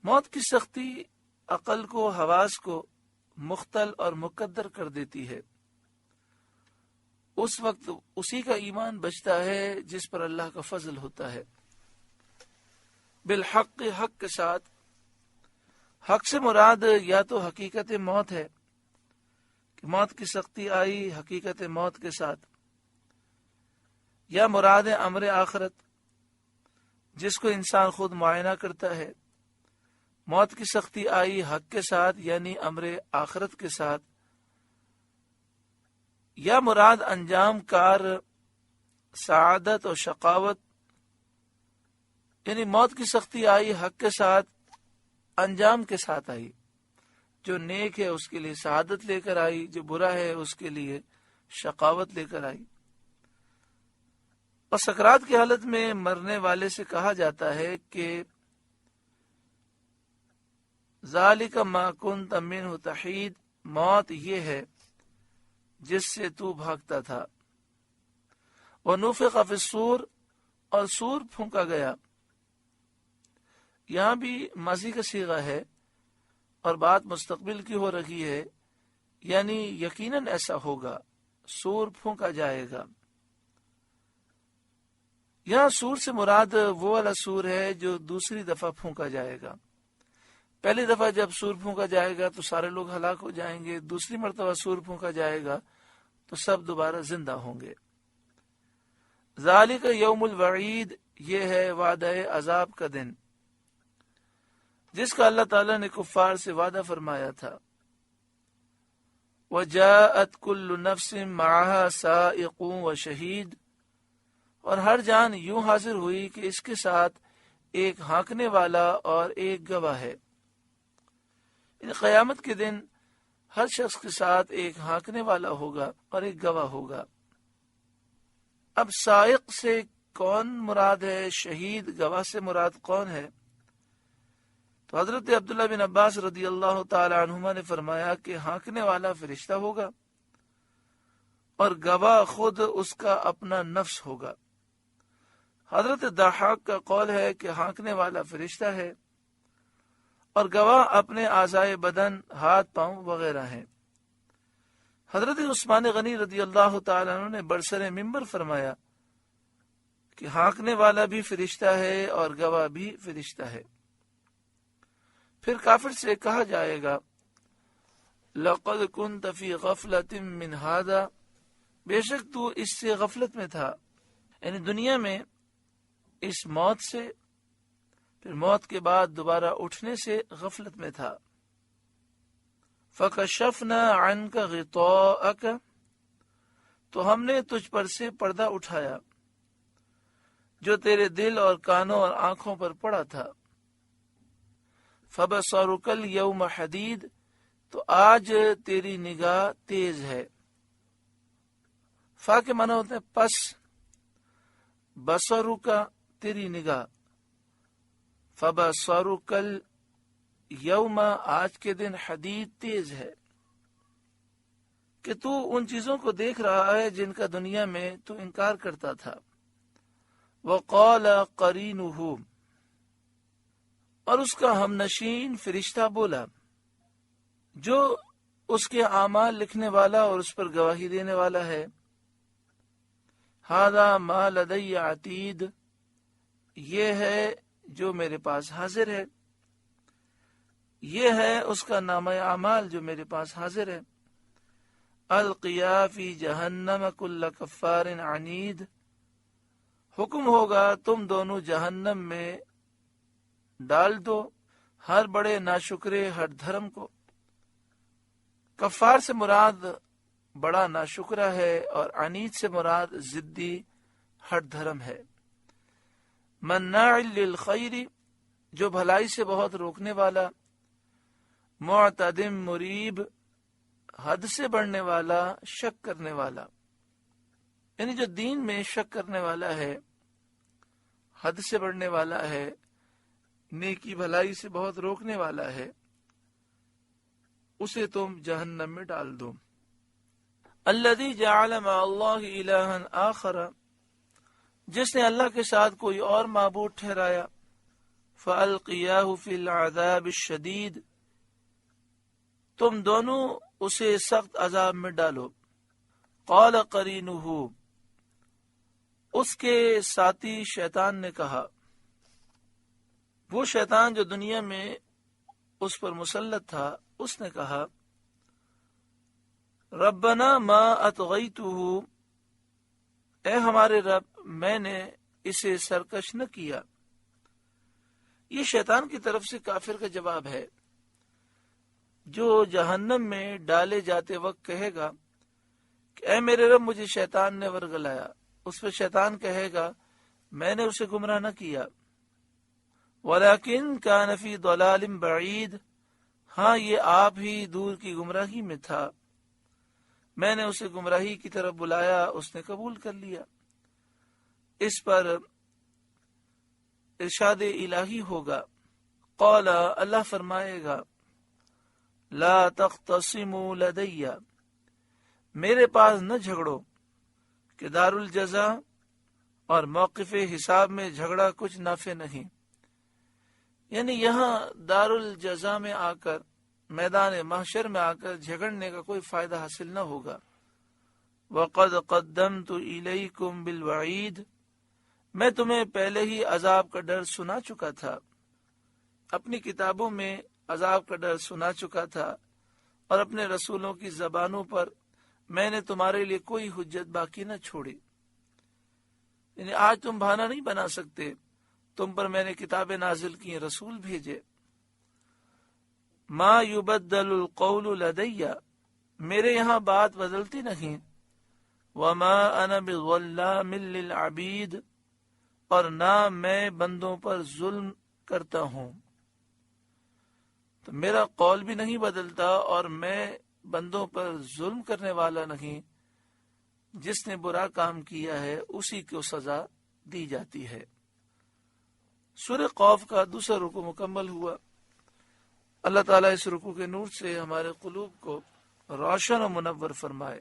موت کی سختی عقل کو، حواس کو مختل اور مقدر کر دیتی ہے۔ اس وقت اسی کا ایمان بچتا ہے جس پر اللہ کا فضل ہوتا ہے۔ بالحق، حق کے ساتھ۔ حق سے مراد یا تو حقیقت موت ہے کہ موت کی سختی آئی حقیقت موت کے ساتھ، یا مراد امر آخرت جس کو انسان خود معائنہ کرتا ہے۔ موت کی سختی آئی حق کے ساتھ یعنی امر آخرت کے ساتھ، یا مراد انجام کار سعادت اور شقاوت، یعنی موت کی سختی آئی حق کے ساتھ، انجام کے ساتھ آئی۔ جو نیک ہے اس کے لیے سعادت لے کر آئی، جو برا ہے اس کے لیے شقاوت لے کر آئی۔ اور سکرات کی حالت میں مرنے والے سے کہا جاتا ہے کہ ذالک ما کنت منہ تحید، موت یہ ہے جس سے تو بھاگتا تھا۔ ونفخ فی الصور، اور سور پھونکا گیا۔ یہاں بھی ماضی کا صیغہ ہے اور بات مستقبل کی ہو رہی ہے، یعنی یقیناً ایسا ہوگا، سور پھونکا جائے گا۔ یہاں سور سے مراد وہ والا سور ہے جو دوسری دفعہ پھونکا جائے گا۔ پہلی دفعہ جب سور پھونکا جائے گا تو سارے لوگ ہلاک ہو جائیں گے، دوسری مرتبہ سور پھونکا جائے گا تو سب دوبارہ زندہ ہوں گے۔ ذالک یوم الوعید، یہ ہے وعدہ عذاب کا دن جس کا اللہ تعالیٰ نے کفار سے وعدہ فرمایا تھا۔ وجاءت کل نفس معها سائق وشہید، اور ہر جان یوں حاضر ہوئی کہ اس کے ساتھ ایک ہانکنے والا اور ایک گواہ ہے۔ قیامت کے دن ہر شخص کے ساتھ ایک ہانکنے والا ہوگا اور ایک گواہ ہوگا۔ اب سائق سے کون مراد ہے، شہید گواہ سے مراد کون ہے؟ تو حضرت عبداللہ بن عباس رضی اللہ تعالی عنہما نے فرمایا کہ ہانکنے والا فرشتہ ہوگا اور گواہ خود اس کا اپنا نفس ہوگا۔ حضرت ضحاک کا قول ہے کہ ہانکنے والا فرشتہ ہے اور گواہ اپنے اعضائے بدن، ہاتھ، پاؤں وغیرہ ہیں۔ حضرت عثمان غنی رضی اللہ تعالیٰ عنہ نے برسر منبر فرمایا کہ ہانکنے والا بھی فرشتہ ہے اور گواہ بھی فرشتہ ہے۔ پھر کافر سے کہا جائے گا لقد كنت في غفلة من هذا، بے شک تو اس سے غفلت میں تھا، یعنی دنیا میں اس موت سے، پھر موت کے بعد دوبارہ اٹھنے سے غفلت میں تھا۔ فَكَشَفْنَا عَنْكَ غِطَاءَكَ، تو ہم نے تجھ پر سے پردہ اٹھایا جو تیرے دل اور کانوں اور آنکھوں پر پڑا تھا۔ فَبَصَرُكَ الْيَوْمَ حَدِيدٌ، تو آج تیری نگاہ تیز ہے۔ فا کے معنی ہوتے ہیں پس، بصرک تیری نگاہ، فَبَصَرُكَ الْيَوْمَ آج کے دن حدید تیز ہے، کہ تو ان چیزوں کو دیکھ رہا ہے جن کا دنیا میں تو انکار کرتا تھا۔ وَقَالَ قَرِينُهُ، اور اس کا ہم نشین فرشتہ بولا جو اس کے اعمال لکھنے والا اور اس پر گواہی دینے والا ہے، هَذَا مَا لَدَيَّ عَتِيدٌ، یہ ہے جو میرے پاس حاضر ہے، یہ ہے اس کا نامہ اعمال جو میرے پاس حاضر ہے۔ القیا فی جہنم کل کفار عنید، حکم ہوگا تم دونوں جہنم میں ڈال دو ہر بڑے ناشکرے ہر دھرم کو۔ کفار سے مراد بڑا ناشکرہ ہے اور عنید سے مراد ضدی ہر دھرم ہے۔ مناع للخیر، جو بھلائی سے بہت روکنے والا، معتدم مریب، حد سے بڑھنے والا، شک کرنے والا، یعنی جو دین میں شک کرنے والا ہے، حد سے بڑھنے والا ہے، نیکی بھلائی سے بہت روکنے والا ہے، اسے تم جہنم میں ڈال دو۔ الذی جعل مع اللہ الہا آخر، جس نے اللہ کے ساتھ کوئی اور معبود ٹھہرایا، فَأَلْقِيَاهُ فِي الْعَذَابِ الشَّدِيدِ، تم دونوں اسے سخت عذاب میں ڈالو۔ قَالَ قَرِينُهُ، اس کے ساتھی شیطان نے کہا، وہ شیطان جو دنیا میں اس پر مسلط تھا، اس نے کہا، ربنا ما اطغیتہ، اے ہمارے رب میں نے اسے سرکش نہ کیا۔ یہ شیطان کی طرف سے کافر کا جواب ہے، جو جہنم میں ڈالے جاتے وقت کہے گا کہ اے میرے رب مجھے شیطان نے ورگلایا۔ اس پہ شیطان کہے گا میں نے اسے گمراہ نہ کیا، ولیکن کان فی ضلال بعید، ہاں یہ آپ ہی دور کی گمراہی میں تھا، میں نے اسے گمراہی کی طرف بلایا، اس نے قبول کر لیا۔ اس پر ارشاد الہی ہوگا، قال، اللہ فرمائے گا، لا تختصموا لدی، میرے پاس نہ جھگڑو، کہ دار الجزا اور موقف حساب میں جھگڑا کچھ نافع نہیں، یعنی یہاں دار الجزا میں آ کر، میدان محشر میں آ کر جھگڑنے کا کوئی فائدہ حاصل نہ ہوگا۔ وَقَدْ قَدَّمْتُ إِلَيْكُمْ بِالْوَعِيدِ، میں تمہیں پہلے ہی عذاب کا ڈر سنا چکا تھا، اپنی کتابوں میں عذاب کا ڈر سنا چکا تھا، اور اپنے رسولوں کی زبانوں پر میں نے تمہارے لیے کوئی حجت باقی نہ چھوڑی، یعنی آج تم بہانہ نہیں بنا سکتے، تم پر میں نے کتابیں نازل کی، رسول بھیجے۔ ما یبدل القول لدی، میرے یہاں بات بدلتی نہیں، وما انا بظلام للعبید، اور نہ میں بندوں پر ظلم کرتا ہوں، تو میرا قول بھی نہیں بدلتا، اور میں بندوں پر ظلم کرنے والا نہیں، جس نے برا کام کیا ہے اسی کو سزا دی جاتی ہے۔ سورہ قاف کا دوسرا رکوع مکمل ہوا۔ اللہ تعالیٰ اس رکوع کے نور سے ہمارے قلوب کو روشن و منور فرمائے۔